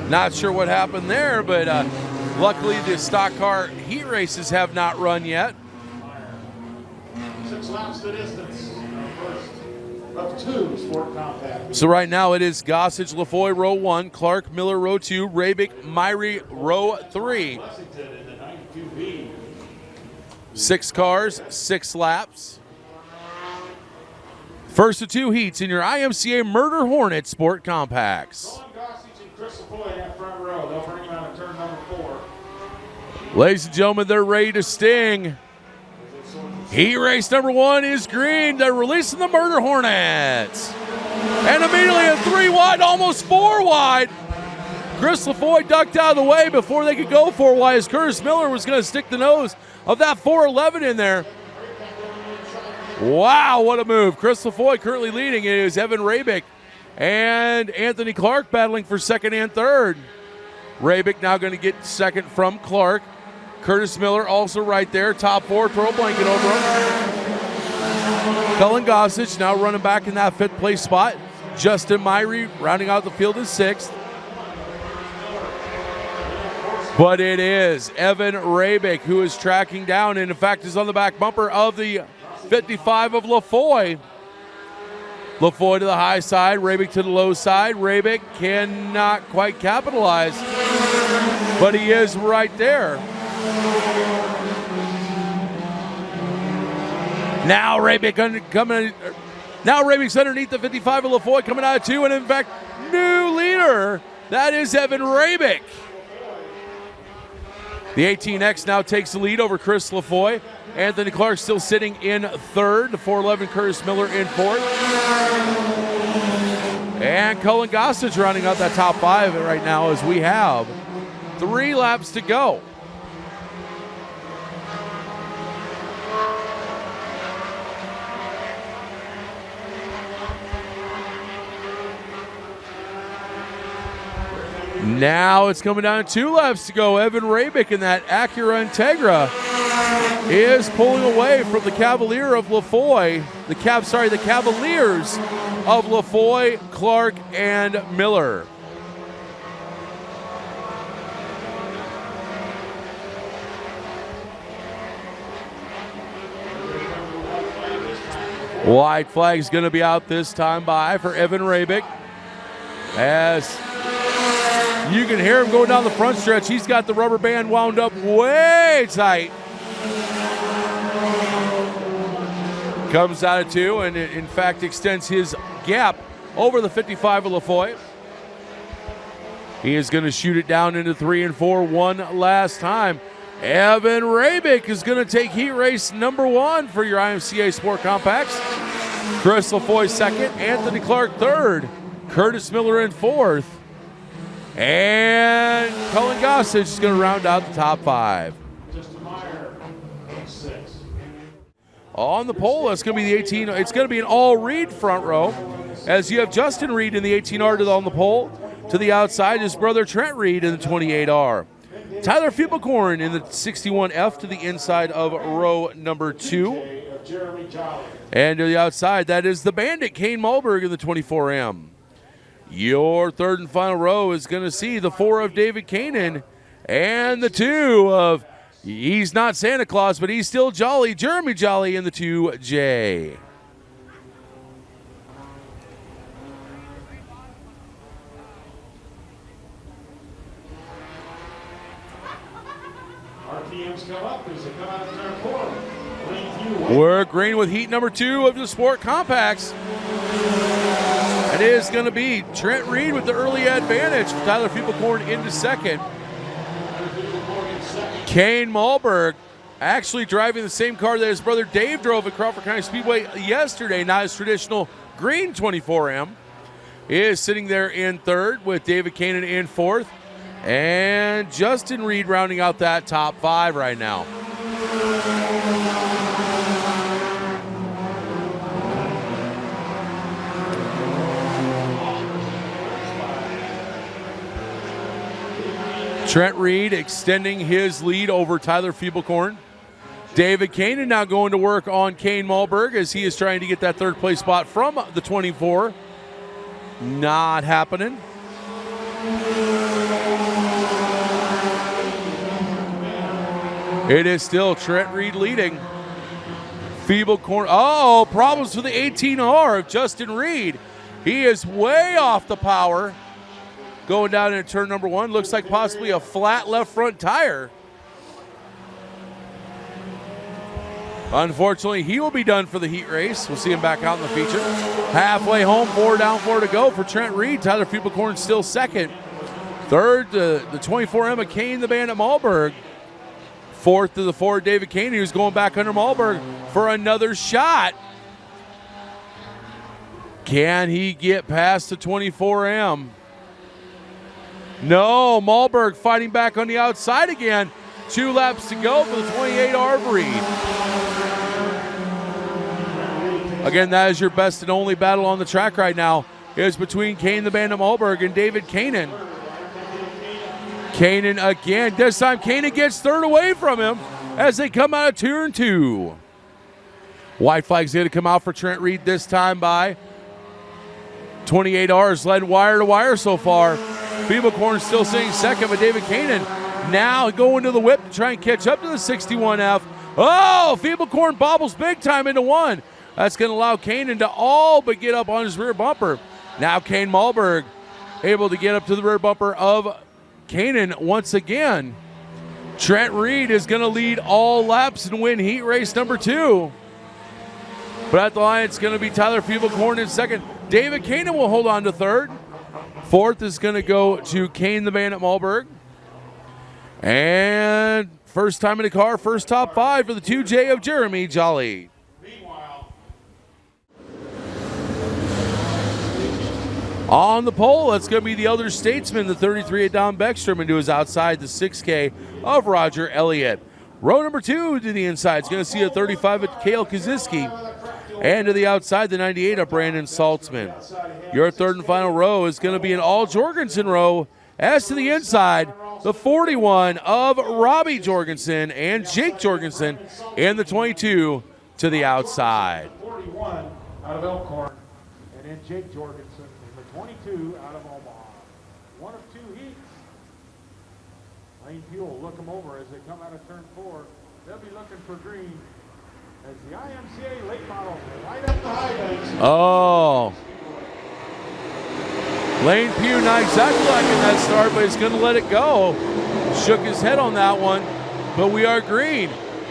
Not sure what happened there, but luckily the stock car heat races have not run yet. 6 laps the distance. First of 2 sport compacts. So right now it is Gossage, LaFoy, row 1, Clark, Miller, row 2, Rabick, Myrie, row 3. 6 cars, 6 laps. First of 2 heats in your IMCA Murder Hornet Sport Compacts. Ladies and gentlemen, they're ready to sting. Heat race number 1 is green. They're releasing the Murder Hornets. And immediately a 3 wide, almost 4 wide. Chris LaFoy ducked out of the way before they could go 4 wide as Curtis Miller was going to stick the nose of that 411 in there. Wow, what a move. Chris LaFoy currently leading. It is Evan Rabick and Anthony Clark battling for second and third. Rabick now going to get second from Clark. Curtis Miller also right there, top 4, throw a blanket over him. Cullen Gossage now running back in that 5th place spot. Justin Myrie rounding out the field is 6th. But it is Evan Rabick who is tracking down and in fact is on the back bumper of the 55 of LaFoy. LaFoy to the high side, Rabick to the low side. Rabick cannot quite capitalize, but he is right there. Now Rabick's underneath the 55 of LaFoy coming out of 2, and in fact, new leader. That is Evan Rabick. The 18X now takes the lead over Chris LaFoy. Anthony Clark still sitting in 3rd. The 411 Curtis Miller in 4th. And Cullen Gossage rounding out that top 5 right now as we have 3 laps to go. Now it's coming down to 2 laps to go. Evan Rabick in that Acura Integra is pulling away from the Cavalier of LaFoy. The Cavaliers of LaFoy, Clark, and Miller. White flag is going to be out this time by for Evan Rabick. As you can hear him going down the front stretch. He's got the rubber band wound up way tight. Comes out of 2 and it, in fact, extends his gap over the 55 of LaFoy. He is going to shoot it down into 3 and 4 one last time. Evan Rabick is going to take heat race number 1 for your IMCA Sport Compacts. Chris LaFoy second, Anthony Clark third, Curtis Miller in 4th. And Cullen Gossage is going to round out the top 5. On the pole, it's going to be the 18. It's going to be an all-Reed front row, as you have Justin Reed in the 18R on the pole. To the outside, his brother Trent Reed in the 28R. Tyler Fievelkorn in the 61F to the inside of row number 2. And to the outside, that is the Bandit Kane Malberg in the 24M. Your third and final row is going to see the 4 of David Kanan and the 2 of, he's not Santa Claus, but he's still Jolly, Jeremy Jolly in the 2J. RPMs come up as they come out of turn 4. We're green with heat number 2 of the Sport Compacts. It is going to be Trent Reed with the early advantage. Tyler Fievelkorn into second. Kane Malberg actually driving the same car that his brother Dave drove at Crawford County Speedway yesterday, not his traditional green 24M. Is sitting there in third with David Kanan in 4th. And Justin Reed rounding out that top 5 right now. Trent Reed extending his lead over Tyler Fievelkorn. David Kanan now going to work on Kane Malberg as he is trying to get that 3rd place spot from the 24. Not happening. It is still Trent Reed leading. Feeble corner. Oh, problems with the 18R of Justin Reed. He is way off the power. Going down into turn number 1. Looks like possibly a flat left front tire. Unfortunately, he will be done for the heat race. We'll see him back out in the feature. Halfway home, 4 down, 4 to go for Trent Reed. Tyler Feeblecorn still second. Third, the 24 Emma Kane, the Bandit Malberg. Fourth to the Ford David Kane, who's going back under Malberg for another shot. Can he get past the 24M? No, Malberg fighting back on the outside again. 2 laps to go for the 28R Reed. Again, that is your best and only battle on the track right now. It is between Kane the Bandit Malberg and David Kanan. Kanan again. This time Kanan gets third away from him as they come out of turn 2. White flag's going to come out for Trent Reed this time by 28R's led wire to wire so far. Feeblecorn still sitting second, but David Kanan now going to the whip to try and catch up to the 61F. Oh, Feeblecorn bobbles big time into 1. That's going to allow Kanan to all but get up on his rear bumper. Now Kane Malberg able to get up to the rear bumper of Kanan once again. Trent Reed is going to lead all laps and win heat race number 2. But at the line, it's going to be Tyler Feeblecorn in second. David Kanan will hold on to third. Fourth is going to go to Kane the Bandit Malberg. And first time in the car, first top 5 for the 2J of Jeremy Jolly. On the pole, that's going to be the Elder Statesman, the 33 at Don Beckstrom, and to his outside, the 6K of Roger Elliott. Row number 2 to the inside is going to see a 35 at Cale Kaziski. And to the outside, the 98 of Brandon Saltzman. Your third and final row is going to be an all Jorgensen row. As to the inside, the 41 of Robbie Jorgensen and Jake Jorgensen, and the 22 to the outside. 41 out of Elkhorn, and then Jake Jorgensen in the 22 out of Omaha. One of 2 heats. Lane Pugh will look them over as they come out of turn 4. They'll be looking for green as the IMCA late model right up the high banks. Oh. Lane Pugh not exactly liking that start, but he's going to let it go. Shook his head on that one, but we are green.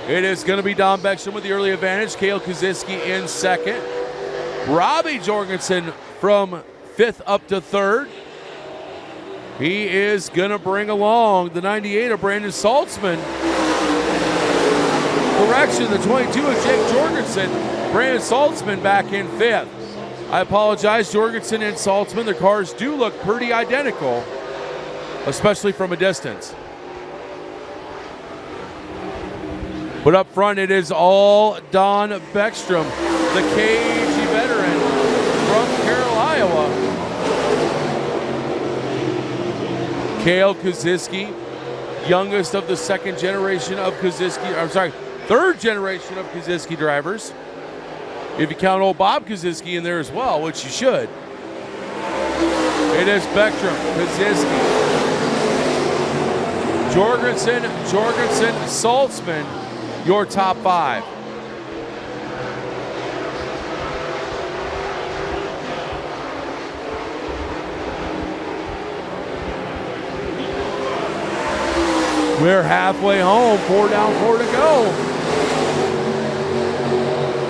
It is going to be Don Beckstrom with the early advantage. Cale Kaziski in second. Robbie Jorgensen from 5th up to 3rd. He is going to bring along the 98 of Brandon Saltzman. Correction, the 22 of Jake Jorgensen. Brandon Saltzman back in 5th. I apologize, Jorgensen and Saltzman, their cars do look pretty identical, especially from a distance. But up front, it is all Don Beckstrom, the KG veteran from Carroll, Iowa. Cale Kaziski, youngest of the third generation of Kaziski drivers. If you count old Bob Kaziski in there as well, which you should. It is Beckstrom, Kaziski, Jorgensen, Saltzman, your top 5. We're halfway home, 4 down, 4 to go.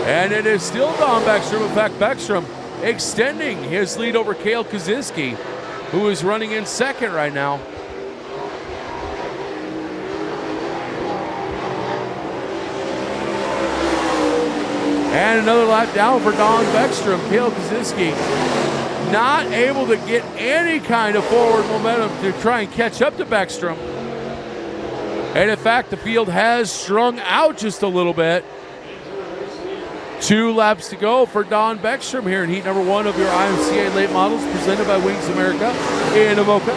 And it is still Don Beckstrom. In fact, Beckstrom extending his lead over Cale Kaziski, who is running in second right now. And another lap down for Don Beckstrom. Cale Kaziski not able to get any kind of forward momentum to try and catch up to Beckstrom. And in fact, the field has strung out just a little bit. 2 laps to go for Don Beckstrom here in heat number 1 of your IMCA late models presented by Wings America in Avoca.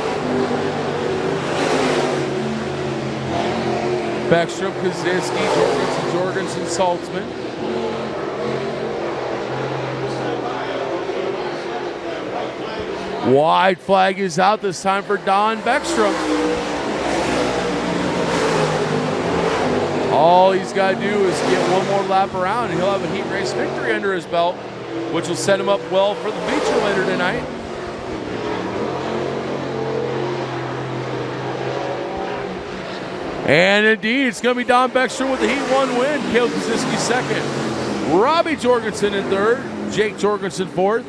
Beckstrom, Kaziski, Jorgensen, Saltzman. Wide flag is out this time for Don Beckstrom. All he's got to do is get one more lap around, and he'll have a heat race victory under his belt, which will set him up well for the feature later tonight. And indeed, it's going to be Don Beckstrom with the Heat 1 win. Caleb Kaczynski second. Robbie Jorgensen in third. Jake Jorgensen fourth.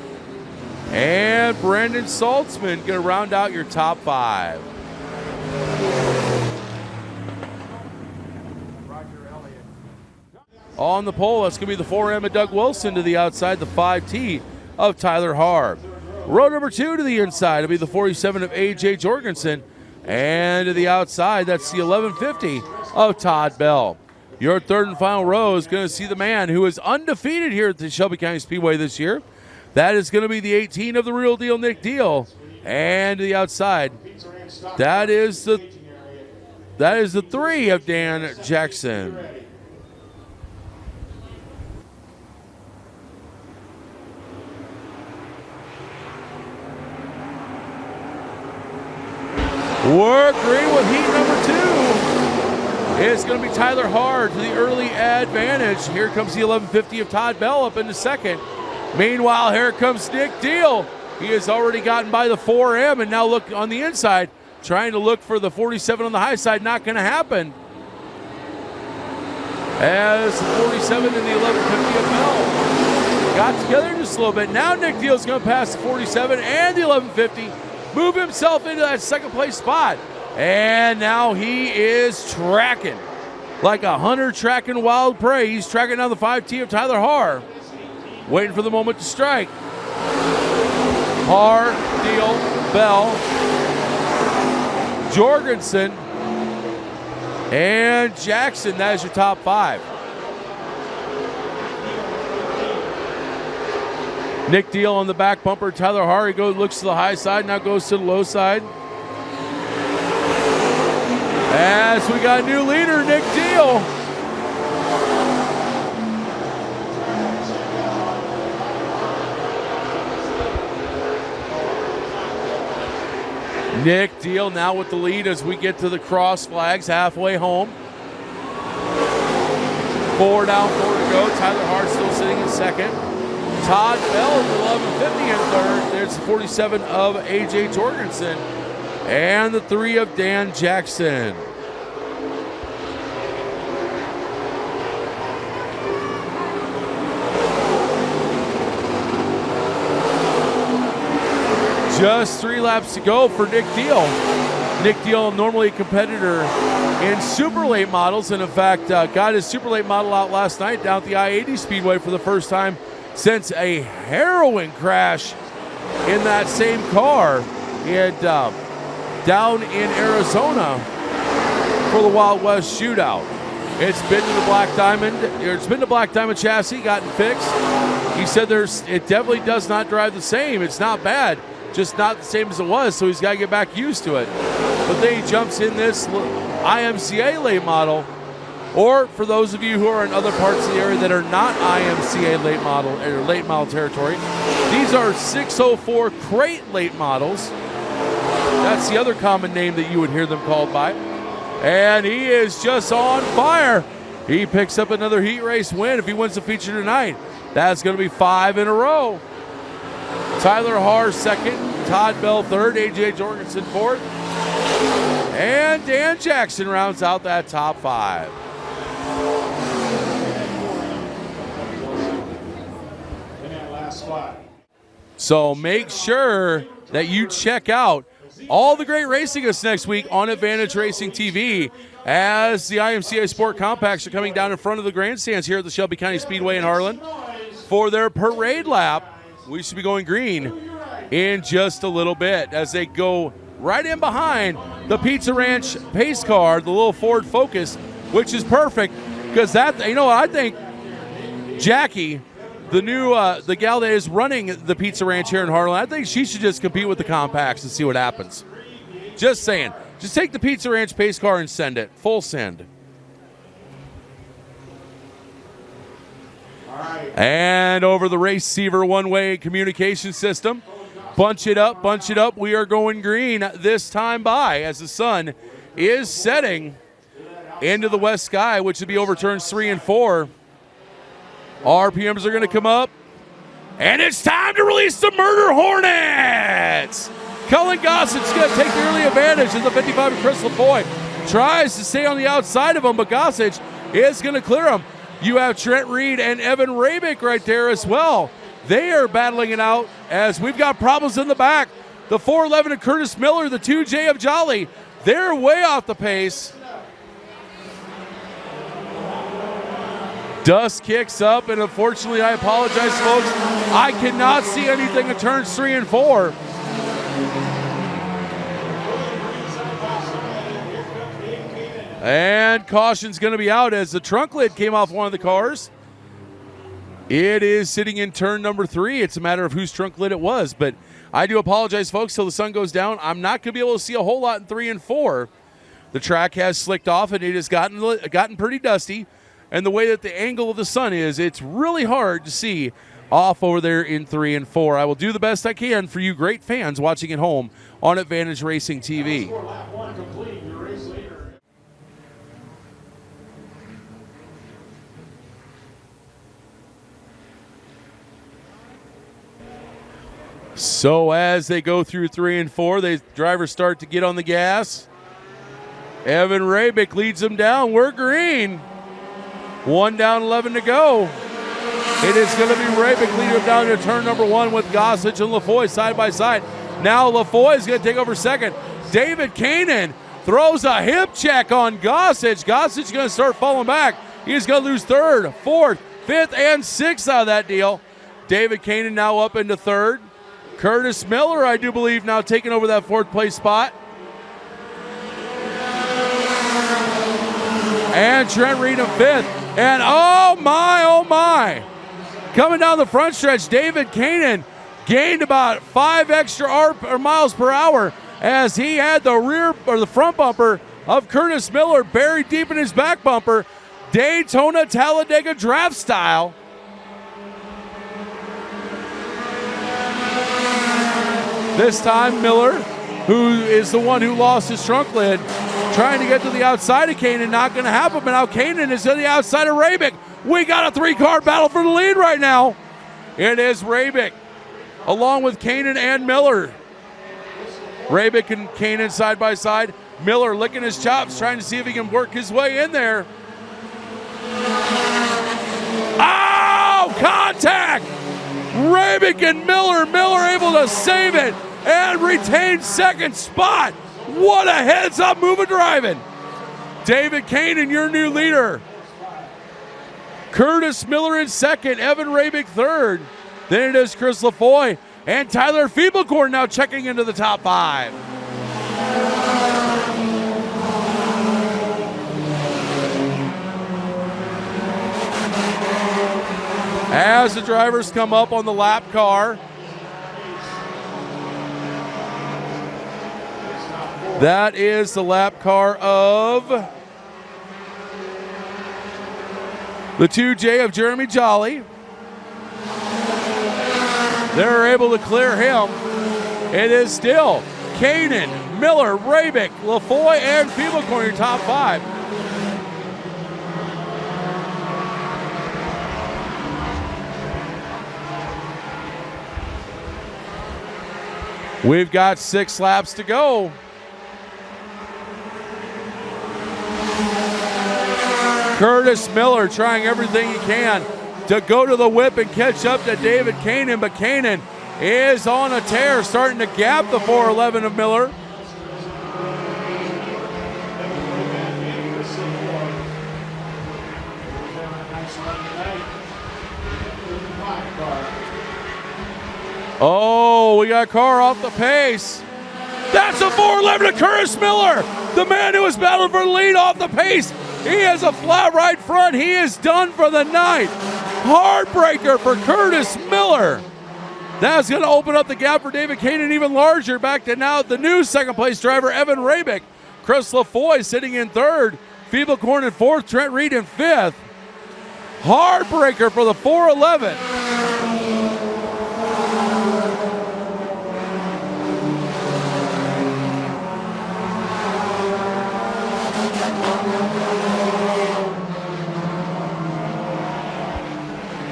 And Brandon Saltzman going to round out your top 5. On the pole, that's going to be the 4M of Doug Wilson to the outside, the 5T of Tyler Harb. Row number 2 to the inside will be the 47 of A.J. Jorgensen. And to the outside, that's the 1150 of Todd Bell. Your third and final row is going to see the man who is undefeated here at the Shelby County Speedway this year. That is going to be the 18 of the Real Deal, Nick Deal. And to the outside, that is the 3 of Dan Jackson. Work green with heat number 2. It's going to be Tyler Hard to the early advantage. Here comes the 1150 of Todd Bell up into second. Meanwhile, here comes Nick Deal. He has already gotten by the 4M and now look on the inside, trying to look for the 47 on the high side. Not going to happen. As the 47 and the 1150 of Bell got together just a little bit. Now Nick Deal's going to pass the 47 and the 1150. Move himself into that second place spot. And now he is tracking like a hunter tracking wild prey. He's tracking down the 5T of Tyler Harr. Waiting for the moment to strike. Harr, Deal, Bell, Jorgensen, and Jackson. That is your top 5. Nick Deal on the back bumper. Tyler Harr, he looks to the high side, now goes to the low side. As we got a new leader, Nick Deal. Nick Deal now with the lead as we get to the cross flags halfway home. 4 down, 4 to go. Tyler Harr still sitting in second. Todd Bell at 1150 in third. There's the 47 of A.J. Jorgensen. And the 3 of Dan Jackson. Just 3 laps to go for Nick Deal. Nick Deal, normally a competitor in super late models, and in fact got his super late model out last night down at the I-80 Speedway for the first time since a harrowing crash in that same car down in Arizona for the Wild West Shootout. It's been to the Black Diamond. It's been to Black Diamond chassis, gotten fixed. He said it definitely does not drive the same. It's not bad, just not the same as it was, so he's got to get back used to it. But then he jumps in this IMCA late model, or for those of you who are in other parts of the area that are not IMCA late model or late model territory, these are 604 crate late models. That's the other common name that you would hear them called by. And he is just on fire. He picks up another heat race win if he wins the feature tonight. That's going to be 5 in a row. Tyler Harr second, Todd Bell third, A.J. Jorgensen fourth, and Dan Jackson rounds out that top 5. In that last spot. So make sure that you check out all the great racing us next week on Advantage Racing TV as the IMCA Sport Compacts are coming down in front of the grandstands here at the Shelby County Speedway in Harlan for their parade lap. We should be going green in just a little bit as they go right in behind the Pizza Ranch pace car, the little Ford Focus, which is perfect because that, you know what, I think Jackie, the new the gal that is running the Pizza Ranch here in Harlan, I think she should just compete with the compacts and see what happens. Just saying. Just take the Pizza Ranch pace car and send it. Full send. And over the Receiver one-way communication system. Bunch it up, bunch it up. We are going green this time by as the sun is setting into the west sky, which would be over turns 3 and 4. RPMs are going to come up. And it's time to release the Murder Hornets. Cullen Gossage going to take the early advantage as the 55 of Chris LaFoy tries to stay on the outside of him, but Gossage is going to clear him. You have Trent Reed and Evan Rabick right there as well. They are battling it out as we've got problems in the back. The 411 of Curtis Miller, the 2J of Jolly, they're way off the pace. Dust kicks up, and unfortunately, I apologize, folks. I cannot see anything in turns 3 and 4. And caution's going to be out as the trunk lid came off one of the cars. It is sitting in turn number 3. It's a matter of whose trunk lid it was, but I do apologize, folks, till the sun goes down. I'm not going to be able to see a whole lot in 3 and 4. The track has slicked off, and it has gotten pretty dusty. And the way that the angle of the sun is, it's really hard to see off over there in 3 and 4. I will do the best I can for you great fans watching at home on Advantage Racing TV. So as they go through 3 and 4, the drivers start to get on the gas. Evan Rabick leads them down. We're green. 1 down, 11 to go. It is going to be Rabick leading them down to turn number 1 with Gossage and LaFoy side by side. Now LaFoy is going to take over second. David Kanan throws a hip check on Gossage. Gossage is going to start falling back. He's going to lose 3rd, 4th, 5th, and 6th out of that deal. David Kanan now up into 3rd. Curtis Miller, I do believe, now taking over that 4th place spot. And Trent Reed in 5th. And oh my. Coming down the front stretch, David Kanan gained about 5 extra miles per hour as he had the front bumper of Curtis Miller buried deep in his back bumper. Daytona Talladega draft style. This time Miller, who is the one who lost his trunk lid, trying to get to the outside of Kanan, not going to happen, but now Kanan is to the outside of Rabick. We got a 3-car battle for the lead right now. It is Rabick, along with Kanan and Miller. Rabick and Kanan side by side. Miller licking his chops, trying to see if he can work his way in there. Oh, contact! Rabick and Miller able to save it and retain second spot. What a heads-up move of driving. David Kanan, your new leader. Curtis Miller in second, Evan Rabick third. Then it is Chris LaFoy and Tyler Feeblecorn now checking into the top 5. As the drivers come up on the lap car, that is the lap car of the 2J of Jeremy Jolly. They're able to clear him. It is still Kanan, Miller, Rabick, LaFoy, and Feeblecorn, your top 5. We've got 6 laps to go. Curtis Miller trying everything he can to go to the whip and catch up to David Kanan, but Kanan is on a tear, starting to gap the 411 of Miller. Oh, we got a car off the pace. That's a 411 to Curtis Miller, the man who was battling for the lead off the pace. He has a flat right front. He is done for the night. Heartbreaker for Curtis Miller. That's going to open up the gap for David Kanan even larger. Back to now the new second place driver, Evan Rabick. Chris LaFoy sitting in 3rd. Feeblecorn in 4th. Trent Reed in 5th. Heartbreaker for the 411.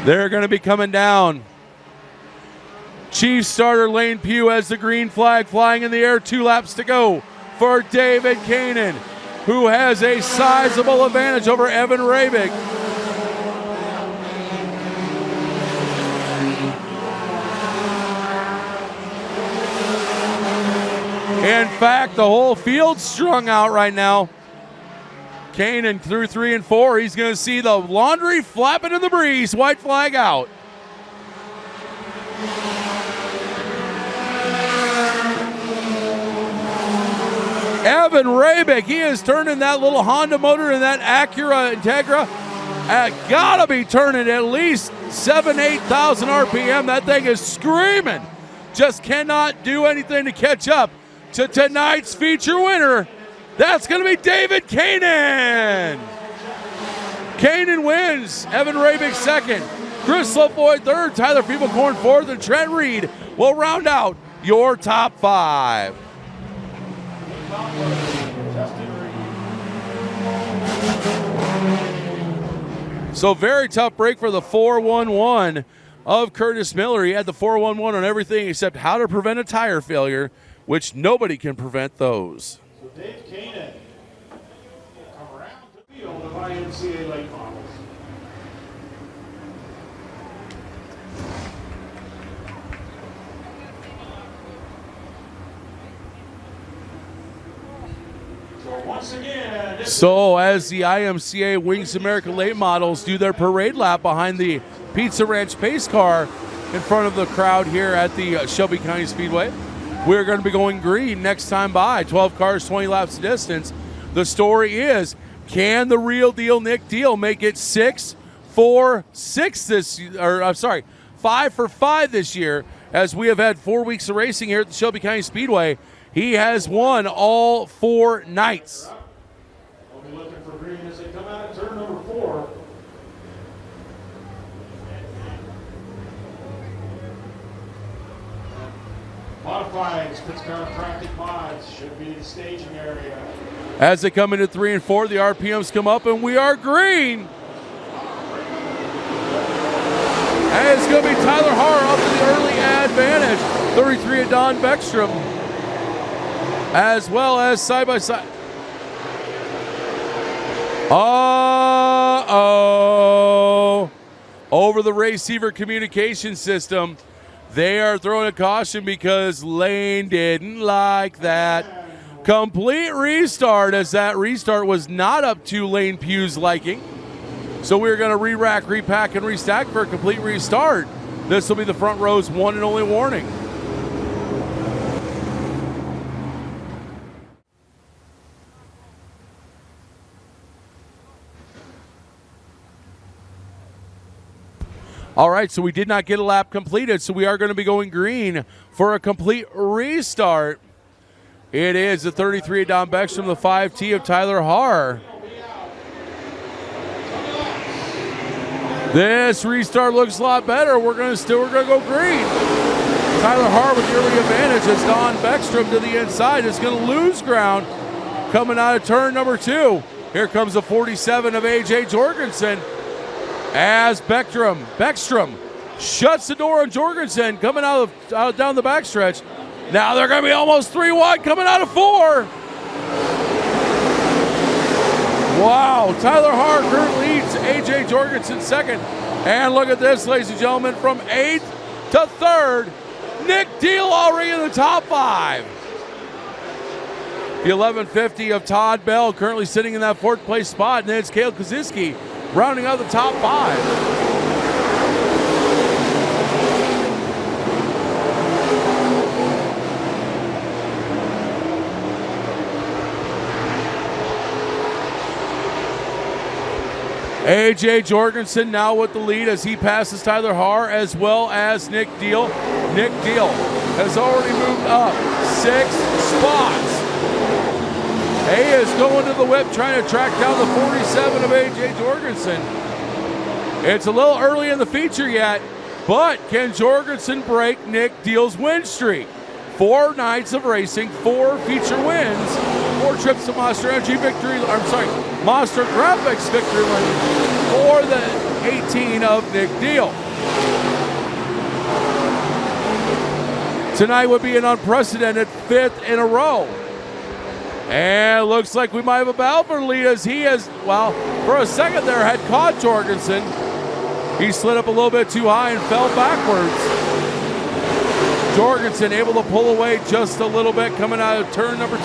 They're going to be coming down. Chief starter Lane Pugh has the green flag flying in the air. 2 laps to go for David Kanan, who has a sizable advantage over Evan Rabick. In fact, the whole field's strung out right now. Kanan through 3 and 4. He's going to see the laundry flapping in the breeze. White flag out. Evan Rabick, he is turning that little Honda motor and that Acura Integra. Gotta be turning at least 8,000 RPM. That thing is screaming. Just cannot do anything to catch up to tonight's feature winner. That's going to be David Kanan. Kanan wins. Evan Rabick second. Chris Loveloy third. Tyler Peebles-Corn fourth. And Trent Reed will round out your top 5. So very tough break for the 411 of Curtis Miller. He had the 411 on everything except how to prevent a tire failure, which nobody can prevent those. So Dave Kanan will come around the field of IMCA late models. So once again, so as the IMCA Wings America late models do their parade lap behind the Pizza Ranch pace car in front of the crowd here at the Shelby County Speedway, we're going to be going green next time by. 12 cars, 20 laps of distance. The story is, can the real deal Nick Deal make it 6 for 6 this year, or I'm sorry, 5 for 5 this year, as we have had 4 weeks of racing here at the Shelby County Speedway. He has won all 4 nights. We'll be looking for green as they come out of turn number 4. Modifieds, Pitts Chiropractic Mods should be the staging area. As they come into 3 and 4, the RPMs come up, and we are green. And it's going to be Tyler Harr up to the early advantage. 33 of Don Beckstrom, as well as side-by-side. Uh-oh. Over the receiver communication system, they are throwing a caution because Lane didn't like that. Complete restart, as that restart was not up to Lane Pugh's liking. So we're going to re-rack, repack, and restack for a complete restart. This will be the front row's one and only warning. All right, so we did not get a lap completed, so we are going to be going green for a complete restart. It is the 33 of Don Beckstrom, the 5T of Tyler Harr. This restart looks a lot better. We're going to go green. Tyler Harr with the early advantage as Don Beckstrom to the inside is going to lose ground coming out of turn number 2. Here comes the 47 of A.J. Jorgensen. As Beckstrom shuts the door on Jorgensen coming out down the backstretch. Now they're going to be almost 3 wide coming out of 4. Wow, Tyler Harr currently leads A.J. Jorgensen second. And look at this, ladies and gentlemen, from 8th to 3rd, Nick Deal already in the top 5. The 1150 of Todd Bell currently sitting in that 4th place spot, and then it's Cale Kaczynski rounding out the top 5. A.J. Jorgensen now with the lead as he passes Tyler Harr as well as Nick Deal. Nick Deal has already moved up 6 spots. He is going to the whip trying to track down the 47 of A.J. Jorgensen. It's a little early in the feature yet, but can Jorgensen break Nick Deal's win streak? 4 nights of racing, 4 feature wins, 4 trips to Monster Energy victory, Monster Graphics victory lane for the 18 of Nick Deal. Tonight would be an unprecedented 5th in a row. And it looks like we might have a battle for the lead as he has, well, for a second there had caught Jorgensen. He slid up a little bit too high and fell backwards. Jorgensen able to pull away just a little bit coming out of turn number 2.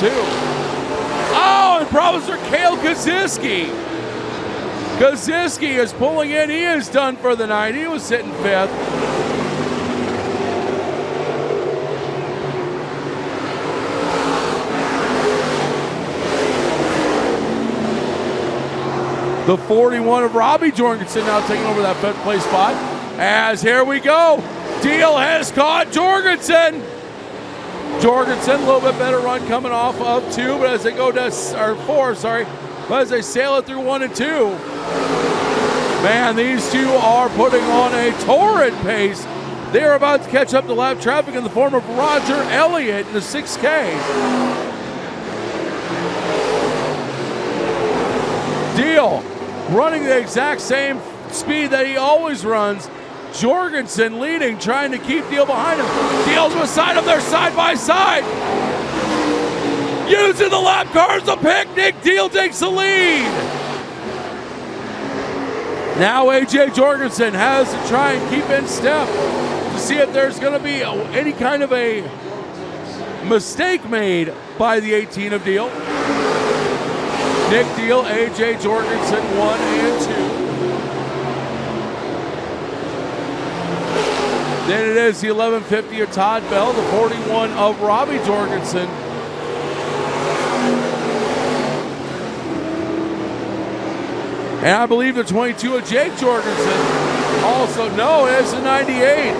Oh, and problems for Cale Kaziski. Kaziski is pulling in. He is done for the night. He was sitting 5th. The 41 of Robbie Jorgensen now taking over that 5th place spot. As here we go. Deal has caught Jorgensen. Jorgensen, a little bit better run coming off of 2, but as they go to, or 4, sorry, but as they sail it through 1 and 2, man, these two are putting on a torrid pace. They are about to catch up to lap traffic in the form of Roger Elliott in the 6K. Deal running the exact same speed that he always runs. Jorgensen leading, trying to keep Deal behind him. Deal's beside him, they're side by side. Using the lap cars to pick, Nick Deal takes the lead. Now AJ Jorgensen has to try and keep in step to see if there's going to be any kind of a mistake made by the 18 of Deal. Nick Deal, AJ Jorgensen, 1 and 2. Then it is the 1150 of Todd Bell, the 41 of Robbie Jorgensen. And I believe the 22 of Jake Jorgensen. Also, no, it is the 98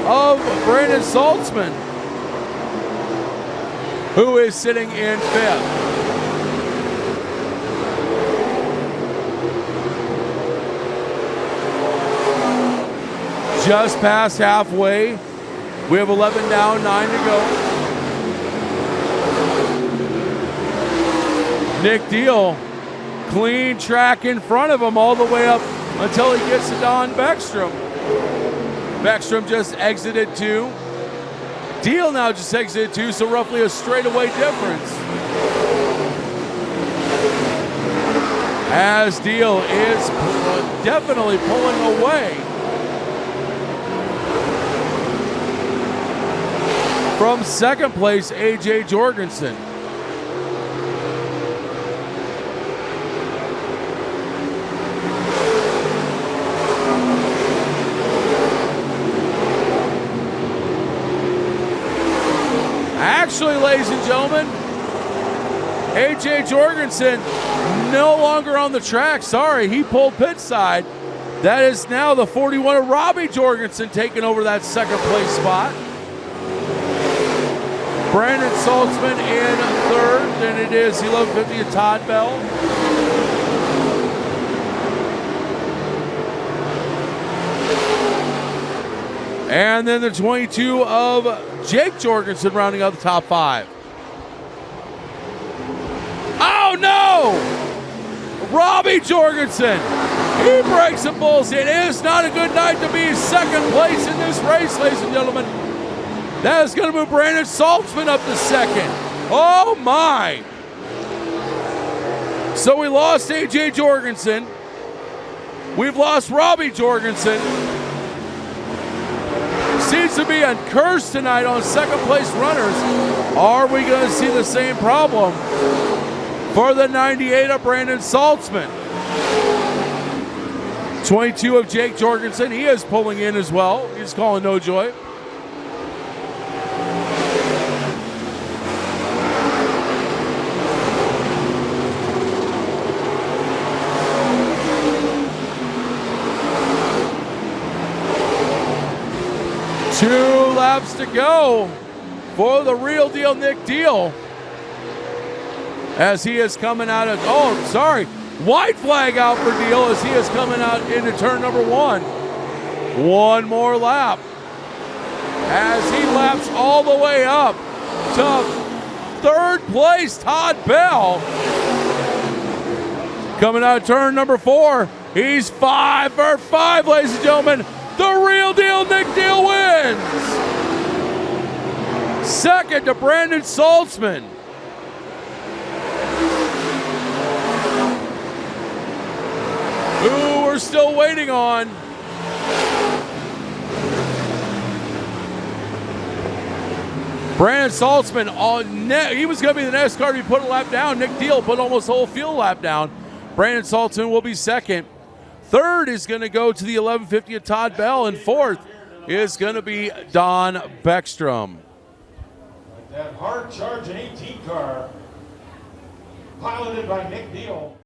of Brandon Saltzman, who is sitting in 5th. Just past halfway. We have 11 down, 9 to go. Nick Deal, clean track in front of him all the way up until he gets to Don Beckstrom. Beckstrom just exited 2. Deal now just exited 2, so roughly a straightaway difference. As Deal is definitely pulling away from 2nd place, AJ Jorgensen. Actually, ladies and gentlemen, AJ Jorgensen no longer on the track. Sorry, he pulled pit side. That is now the 41 of Robbie Jorgensen taking over that 2nd place spot. Brandon Saltzman in 3rd, and it is 1150 of Todd Bell. And then the 22 of Jake Jorgensen rounding out the top 5. Oh no! Robbie Jorgensen, he breaks and pulls in. It is not a good night to be 2nd place in this race, ladies and gentlemen. That is going to move Brandon Saltzman up to 2nd. Oh my! So we lost AJ Jorgensen. We've lost Robbie Jorgensen. Seems to be a curse tonight on 2nd place runners. Are we going to see the same problem for the 98 of Brandon Saltzman? 22 of Jake Jorgensen, he is pulling in as well. He's calling no joy. Two laps to go for the real deal Nick Deal, as he is coming out of, white flag out for Deal as he is coming out into turn number 1. One more lap as he laps all the way up to 3rd place. Todd Bell coming out of turn number 4. He's 5 for 5, ladies and gentlemen. The real deal, Nick Deal wins. Second to Brandon Saltzman. Who we're still waiting on. Brandon Saltzman, he was going to be the next car to be put a lap down. Nick Deal put almost the whole field lap down. Brandon Saltzman will be second. Third is going to go to the 1150 of Todd Bell, and fourth is going to be Don Beckstrom. That hard-charging 18 car, piloted by Nick Deal.